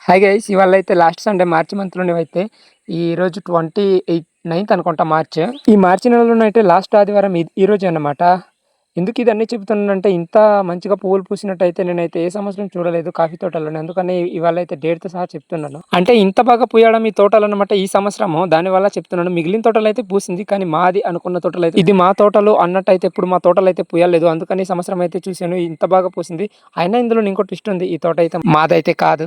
Hi guys, ఇవాళ అయితే last Sunday మార్చి మంత్లోనే అయితే ఈరోజు 29th అనుకుంటా మార్చ్. ఈ మార్చి నెలలోనే అయితే లాస్ట్ ఆదివారం ఈ రోజు అన్నమాట. ఎందుకు ఇది అన్నీ చెబుతున్నానంటే, ఇంత మంచిగా పువ్వులు పూసినట్టయితే నేనైతే ఏ సంవత్సరం చూడలేదు కాఫీ తోటలోనే. అందుకని ఇవాళ అయితే డేట్తో సహా చెప్తున్నాను. అంటే ఇంత బాగా పూయడం ఈ తోటలు అనమాట ఈ సంవత్సరము, దానివల్ల చెప్తున్నాను. మిగిలిన తోటలు అయితే పూసింది, కానీ మాది అనుకున్న తోటలు అయితే ఇది మా తోటలు అన్నట్టయితే ఇప్పుడు మా తోటలు అయితే పూయలేదు. అందుకని ఈ సంవత్సరం అయితే చూశాను, ఇంత బాగా పూసింది. అయినా ఇందులో ఇంకో ట్విస్ట్ ఉంది, ఈ తోట అయితే మాదైతే కాదు,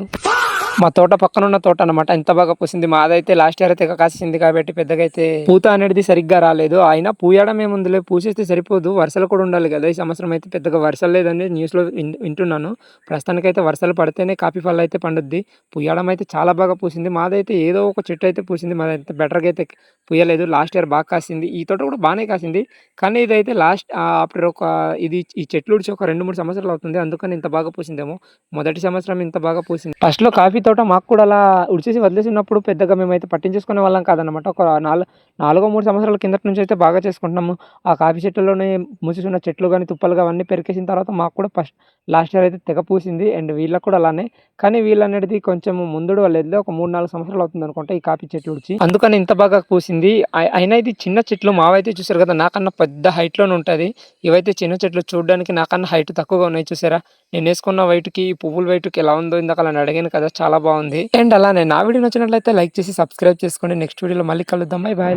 మా తోట పక్కన ఉన్న తోట అనమాట. ఇంత బాగా పూసింది. మాదైతే లాస్ట్ ఇయర్ అయితే కాసింది కాబట్టి పెద్దగా అయితే పూత అనేది సరిగ్గా రాలేదు. అయినా పూయడం ఏముందిలే, పూసేస్తే సరిపోదు, వర్షాలు కూడా ఉండాలి కదా. ఈ సంవత్సరం అయితే పెద్దగా వర్షాలు లేదని న్యూస్లో వింటున్నాను. ప్రస్తుతానికైతే వర్షాలు పడితేనే కాఫీ ఫల్ అయితే పండుద్ది. పూయడం అయితే చాలా బాగా పూసింది. మాదైతే ఏదో ఒక చెట్టు అయితే పూసింది, మాదైతే బెటర్గా అయితే పూయలేదు. లాస్ట్ ఇయర్ బాగా కాసింది, ఈ తోట కూడా బాగానే కాసింది. కానీ ఇదైతే లాస్ట్ ఆఫ్టర్ ఈ చెట్లు ఉడిచి ఒక 2-3 సంవత్సరాలు అవుతుంది. అందుకని ఇంత బాగా పూసిందేమో. మొదటి సంవత్సరం ఇంత బాగా పూసింది. ఫస్ట్లో కాఫీ తోట మాకు కూడా అలా ఉడిచేసి వదిలేసి ఉన్నప్పుడు పెద్దగా మేమైతే పట్టించేసుకునే వాళ్ళం కాదనమాట. ఒక 4-3 సంవత్సరాల కిందటి నుంచి అయితే బాగా చేసుకుంటున్నాము. ఆ కాఫీ చెట్లలోనే మూసేసిన చెట్లు కానీ తుప్పలు అవన్నీ పెరికేసిన తర్వాత మాకు కూడా లాస్ట్ ఇయర్ అయితే తెగ పూసింది. అండ్ వీళ్ళకి కూడా అలానే. కానీ వీళ్ళు అనేది కొంచెం ముందుడు వాళ్ళేదో ఒక 3-4 సంవత్సరాలు అవుతుంది అనుకుంటా ఈ కాఫీ చెట్లు ఉడిచి, అందుకని ఇంత బాగా పూసింది. అయినా ఇది చిన్న చెట్లు, మావైతే చూసారు కదా నాకన్నా పెద్ద హైట్లోనే ఉంటుంది. ఇవైతే చిన్న చెట్లు, చూడడానికి నాకన్నా హైట్ తక్కువగా ఉన్నాయి. చూసారా, నేను వేసుకున్న వైట్కి పువ్వుల వైట్కి ఎలా ఉందో ఇందాక అలా అడిగాను కదా, చాలా బాగుంది. అండ్ అలానే నా వీడియో నచ్చినట్లయితే లైక్ చేసి సబ్స్క్రైబ్ చేసుకోండి. నెక్స్ట్ వీడియోలో మళ్ళీ కలుద్దాం. బాయ్.